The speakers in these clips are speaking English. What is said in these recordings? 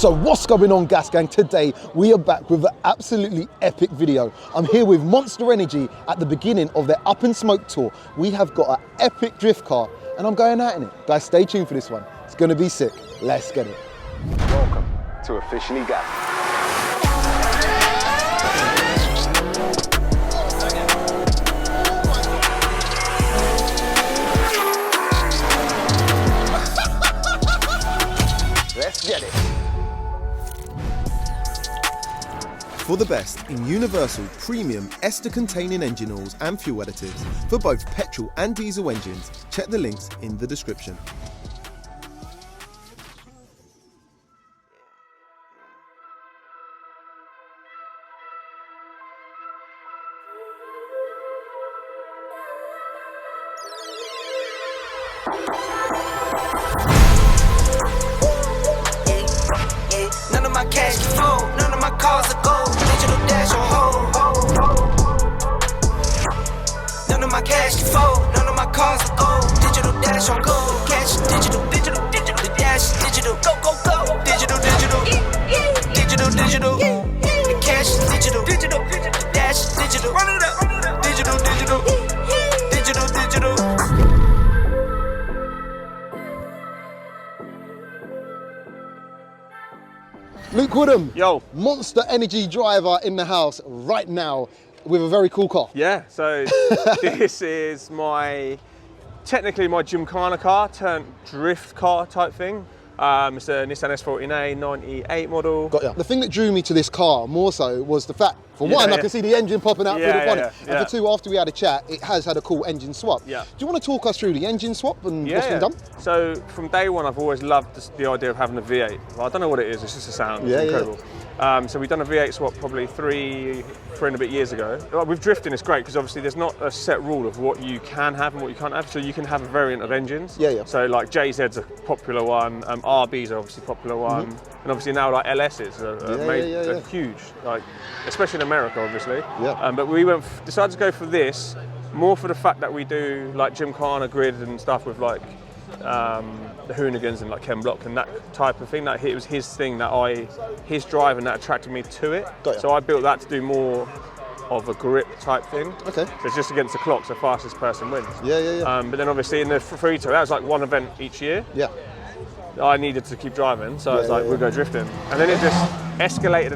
So what's going on, Gas Gang? Today we are back with an absolutely epic video. I'm here with Monster Energy at the beginning of their Up and Smoke tour. We have got an epic drift car and I'm going out in it. Guys, stay tuned for this one. It's going to be sick. Let's get it. Welcome to Officially Gas. Let's get it. For the best in universal premium ester-containing engine oils and fuel additives for both petrol and diesel engines, check the links in the description. None of my cash is full, none of my cars are gold. Digital dash on hold. None of my cash is full, none of my cars are gold. Digital dash on gold. Cash digital. The dash digital. Go. Digital. The cash is digital. The dash digital. Run it up. Digital. Luke Woodham, Yo. Monster Energy driver in the house right now with a very cool car. Yeah, so this is technically my Gymkhana car turned drift car type thing. It's a Nissan S14 98 model. Got ya. The thing that drew me to this car more so was the fact, for one, I can see the engine popping out through the bonnet. And for two, after we had a chat, it has had a cool engine swap. Yeah. Do you want to talk us through the engine swap and what's been done? So from day one, I've always loved the idea of having a V8. Well, I don't know what it is, it's just a sound, it's incredible. So we've done a V8 swap probably three and a bit years ago. With drifting, it's great because obviously there's not a set rule of what you can have and what you can't have. So you can have a variant of engines. So like JZ's a popular one, RB's are obviously a popular one, and obviously now like LS's are huge, like especially in America, obviously. But we decided to go for this more for the fact that we do like Gymkhana grid and stuff with like the Hoonigans and like Ken Block and that type of thing. That it was his thing his drive and that attracted me to it. So I built that to do more of a grip type thing. So it's just against the clock, so fastest person wins. But then obviously in the free tour, that was like one event each year. I needed to keep driving, so it's like we'll go drifting, and then it just escalated,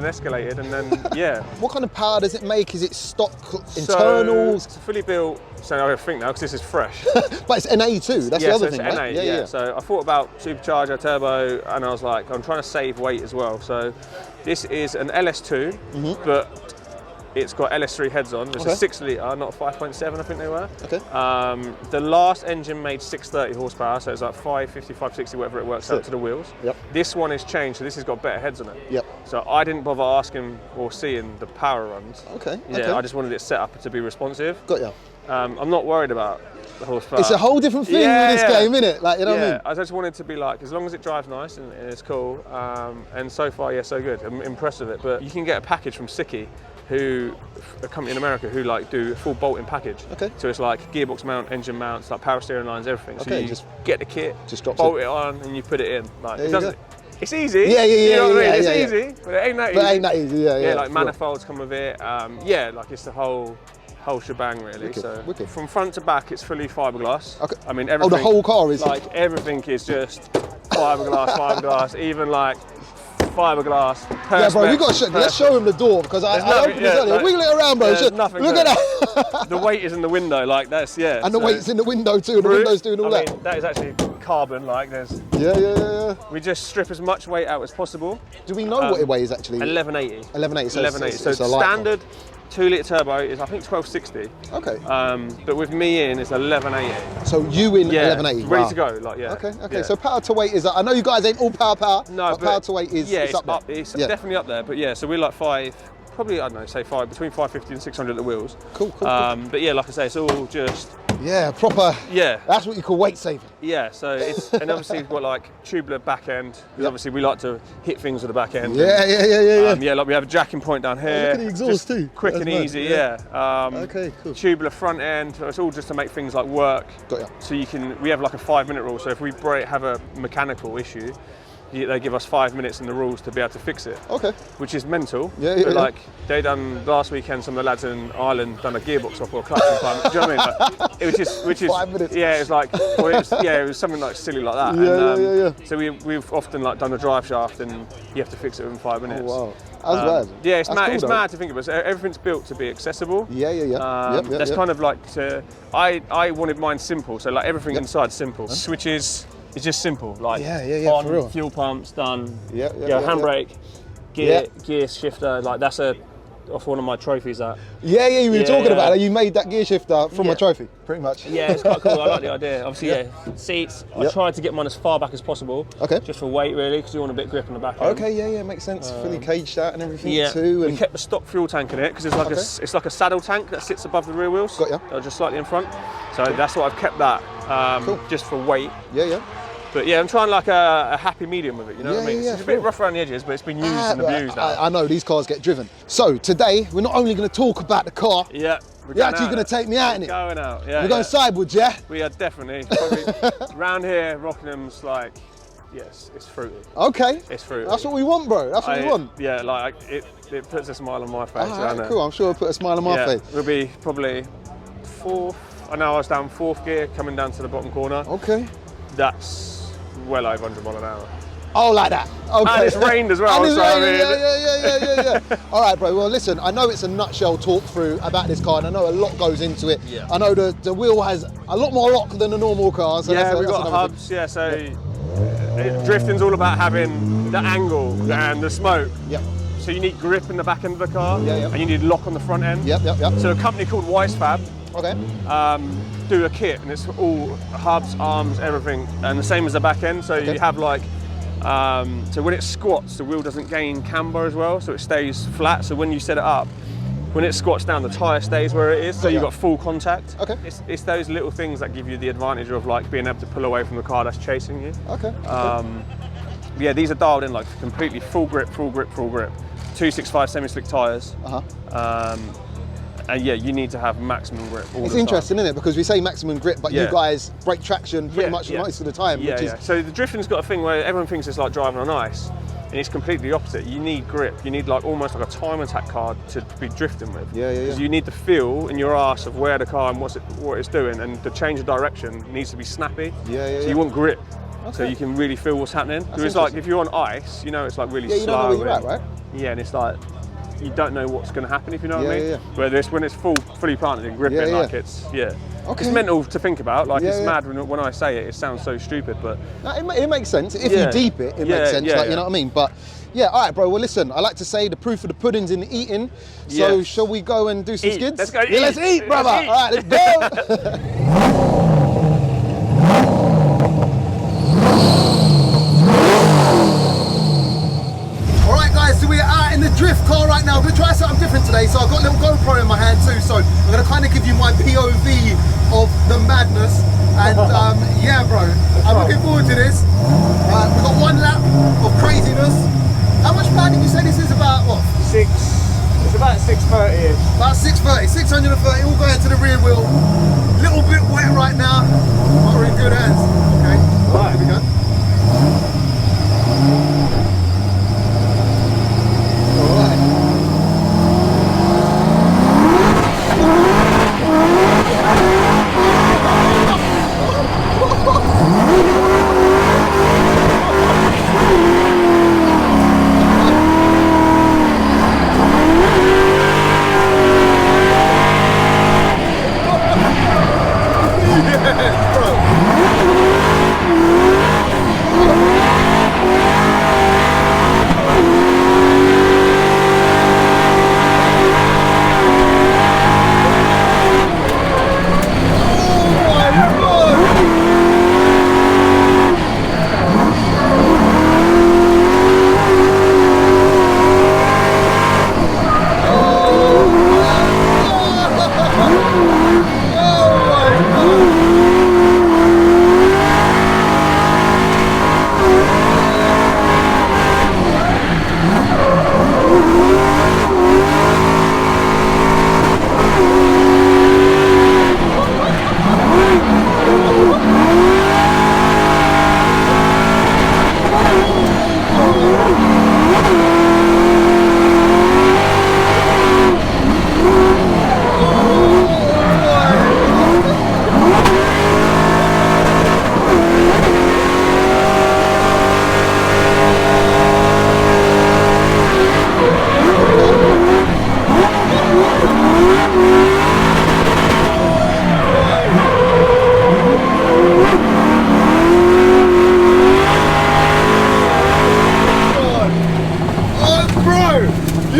and then What kind of power does it make? Is it stock internals? It's fully built. So I think now because this is fresh. But it's NA too. That's the other thing, it's right? NA, So I thought about supercharger, turbo, and I was like, I'm trying to save weight as well. So this is an LS2, but it's got LS3 heads on. It's a 6 litre, not 5.7, I think they were. The last engine made 630 horsepower, so it's like 550, 560, whatever it works out to the wheels. This one is changed, so this has got better heads on it. So I didn't bother asking or seeing the power runs. I just wanted it set up to be responsive. I'm not worried about the horsepower. It's a whole different thing with this game, isn't it? Like, you know what I mean? I just wanted to be like, as long as it drives nice and it's cool, and so far, so good. I'm impressed with it. But you can get a package from Siki, who a company in America who like do a full bolting package. So it's like gearbox mount, engine mounts, like power steering lines, everything. So you just get the kit, bolt it on, and you put it in. Like it doesn't. It's easy. You know what I mean? It's easy, but it ain't that easy. Like manifolds come with it. Like it's the whole shebang really. Wicked. From front to back, it's fully fiberglass. I mean everything. Oh, the whole car is like everything is just fiberglass, even like fiberglass. Yeah, bro, we got to show. Let's show him the door because I opened it earlier. Wiggle it around, bro. Look at that. The weight is in the window, like that's And the weight's in the window too. The window's doing all that. That is actually carbon. Like there's. We just strip as much weight out as possible. Do we know what it weighs actually? 1180. 1180. 1180. So standard 2 litre turbo is I think 1260. But with me in it's 1180. So you in 1180. Ready to go. Like Okay. So power to weight is. I know you guys ain't all power. No, but power to weight is. It's up there. It's definitely up there. But so we're like probably I don't know, say between 550 and 600 at the wheels. Cool. But like I say, it's all just proper. That's what you call weight saving. So it's and obviously we've got like tubular back end. Because obviously we like to hit things with the back end. Like we have a jacking point down here. Look at the exhaust too. Quick and easy. Okay, cool. Tubular front end. It's all just to make things like work. Got ya. So we have like a 5-minute rule. So if we have a mechanical issue, they give us 5 minutes in the rules to be able to fix it. Okay. Which is mental. Yeah, yeah, but yeah. like they done last weekend, some of the lads in Ireland done a gearbox off or a clutch in 5 minutes. Do you know what I mean? Like, it was just, which is 5 minutes. yeah, it was like, well, it was something like silly like that. Yeah, and, yeah. So we've often like done a drive shaft, and you have to fix it within 5 minutes. Oh, wow. That's bad. Yeah, it's That's mad. cool, It's though. mad to think about. So everything's built to be accessible. Yeah, yeah, yeah. That's kind of like I wanted mine simple. So like everything inside simple. Switches is just simple. Like on, for real. fuel pumps done. Yeah, yeah, yeah, handbrake, gear shifter. Like that's off one of my trophies. That. Yeah, yeah, you were Yeah, talking about yeah. it. You made that gear shifter from Yeah. a trophy, pretty much. Yeah, it's quite cool. I like the idea. Obviously, seats. I tried to get mine as far back as possible. Okay. Just for weight, really, because you want a bit of grip on the back end. Okay, yeah, makes sense. Fully caged out and everything Yeah, too. we And kept the stock fuel tank in it because it's like it's like a saddle tank that sits above the rear wheels. Got ya. Just slightly in front. So that's what I've kept that Cool. just for weight. yeah. But yeah, I'm trying like a happy medium with it. You know what I mean? Yeah, It's a for bit rough around the edges, but it's been used and abused now. I know these cars get driven. So today we're not only going to talk about the car. Yeah, You're actually going to take me out in it. Going out. Yeah, We're going sideways, yeah. We are definitely probably round here. Rockinham's like, yes, it's fruity. Okay. It's fruity. That's what we want, bro. That's what we want. Yeah, like it puts a smile on my face. Alright, doesn't it? cool. I'm sure it'll put a smile on my Yeah, face. we'll be probably fourth. I know I was down fourth gear coming down to the bottom corner. Okay. That's well over 100 mile an hour. Oh, like that. Okay. And it's rained as well. And it's so I raining, mean, yeah. All right, bro. Well, listen, I know it's a nutshell talk through about this car, and I know a lot goes into it. Yeah. I know the wheel has a lot more lock than a normal car. So yeah, that's we've got another thing. hubs. Yeah, so drifting's all about having the angle and the smoke. Yep. So you need grip in the back end of the car, Yeah, yeah. and you need lock on the front end. Yep. So a company called Weissfab Okay. do a kit, and it's all hubs, arms, everything, and the same as the back end. So Okay. you have like, so when it squats, the wheel doesn't gain camber as well, so it stays flat. So when you set it up, when it squats down, the tyre stays where it is, so you've got full contact. Okay. It's those little things that give you the advantage of like being able to pull away from the car that's chasing you. Okay. Yeah, these are dialed in like completely full grip. 265 semi-slick tyres. And yeah, you need to have maximum grip all It's the interesting, isn't it? Because we say maximum grip, but you Yeah. guys break traction pretty much most of the time. Yeah, which is, yeah. So the drifting's got a thing where everyone thinks it's like driving on ice, and it's completely the opposite. You need grip. You need like almost like a time attack card to be drifting with. Yeah. Because you need the feel in your arse of where the car and what it's doing, and the change of direction needs to be snappy. Yeah. So you want grip, so Okay. you can really feel what's happening. Because it's like if you're on ice, you know it's like really Yeah, you slow. don't know where you're at, and- right? Yeah, and it's like you don't know what's going to happen, if you know what I Yeah, mean. yeah. Whether it's when it's fully planted and gripping, Yeah. like it's Okay. it's mental to think about. Like Yeah, it's yeah. mad when I say it. It sounds so stupid, but No, it makes sense. If Yeah. you deep it, it Yeah, makes sense. yeah, like, you yeah. know what I mean? But yeah, all right, bro. Well, listen, I like to say the proof of the pudding's in the eating. So Yes. shall we go and do some Eat. skids? Let's go Yeah, eat. let's eat, brother. Let's eat. All right, let's go. All right, guys, so we are out in the drift car right now. We're gonna try something different today. So I've got a little GoPro in my hand too. So I'm gonna kind of give you my POV of the madness. And yeah, bro, I'm looking forward to this. We've got one lap of craziness. How much power did you say this is? About what? it's about 6:30ish. About 630, 630, all going to the rear wheel. Little bit wet right now, but we're in good hands. Okay, right, here we go. All right.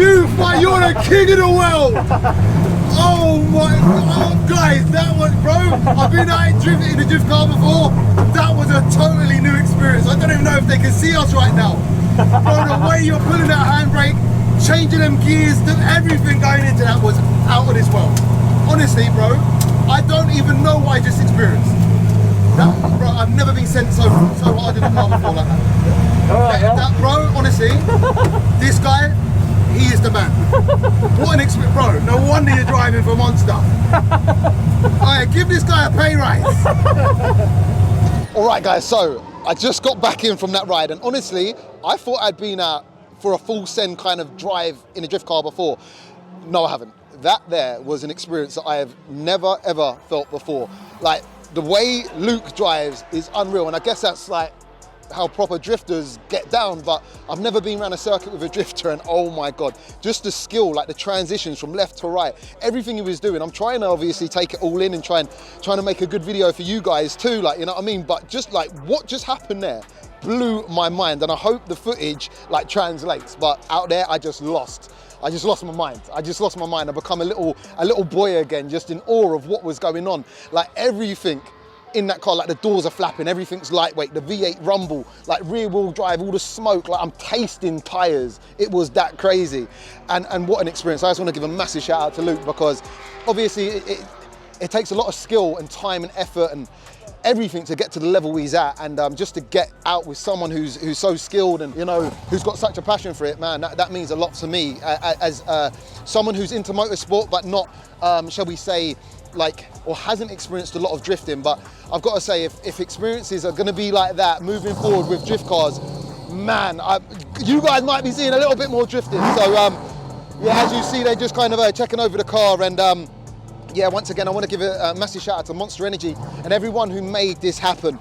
Lufa, you're the king of the world. Oh my, oh guys, that was, bro, I've been out drifting in a drift car before. That was a totally new experience. I don't even know if they can see us right now. Bro, the way you're pulling that handbrake, changing them gears, everything going into that was out of this world. Honestly, bro, I don't even know what I just experienced. That, bro, I've never been sent so hard in a car before like that. That, bro, honestly, this guy, he is the man. What an experience, bro. No wonder you're driving for Monster. Alright, give this guy a pay rise. Alright guys, so I just got back in from that ride, and honestly, I thought I'd been out for a full send kind of drive in a drift car before. No, I haven't. That there was an experience that I have never ever felt before. Like, the way Luke drives is unreal, and I guess that's like how proper drifters get down, but I've never been around a circuit with a drifter, and oh my God, just the skill, like the transitions from left to right, everything he was doing. I'm trying to obviously take it all in and trying to make a good video for you guys too, like, you know what I mean? But just like what just happened there blew my mind, and I hope the footage like translates, but out there I just lost my mind. I just lost my mind. I become a little boy again, just in awe of what was going on. Like everything in that car, like the doors are flapping, everything's lightweight, the V8 rumble, like rear wheel drive, all the smoke, like I'm tasting tires. It was that crazy. And what an experience. I just want to give a massive shout out to Luke, because obviously it takes a lot of skill and time and effort and everything to get to the level he's at, and just to get out with someone who's so skilled and, you know, who's got such a passion for it, man, that means a lot to me as someone who's into motorsport but not, shall we say, like, or hasn't experienced a lot of drifting. But I've got to say, if experiences are going to be like that moving forward with drift cars, man, you guys might be seeing a little bit more drifting. So yeah, as you see, they're just kind of checking over the car, and yeah, once again, I want to give a massive shout out to Monster Energy and everyone who made this happen.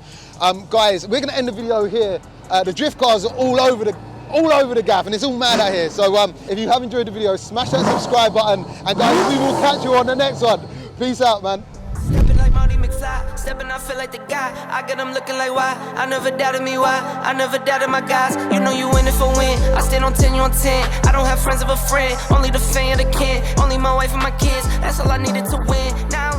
Guys, we're going to end the video here. The drift cars are all over the gaff, and it's all mad out here. So if you have enjoyed the video, smash that subscribe button, and guys, we will catch you on the next one. Peace out, man. Stepping like Marty McFly, stepping I feel like the guy. I get them looking like why, I never doubted me why, I never doubted my guys. You know you in it for win, I stand on 10, you on 10. I don't have friends of a friend, only the fan of the kin, only my wife and my kids, that's all I needed to win. Now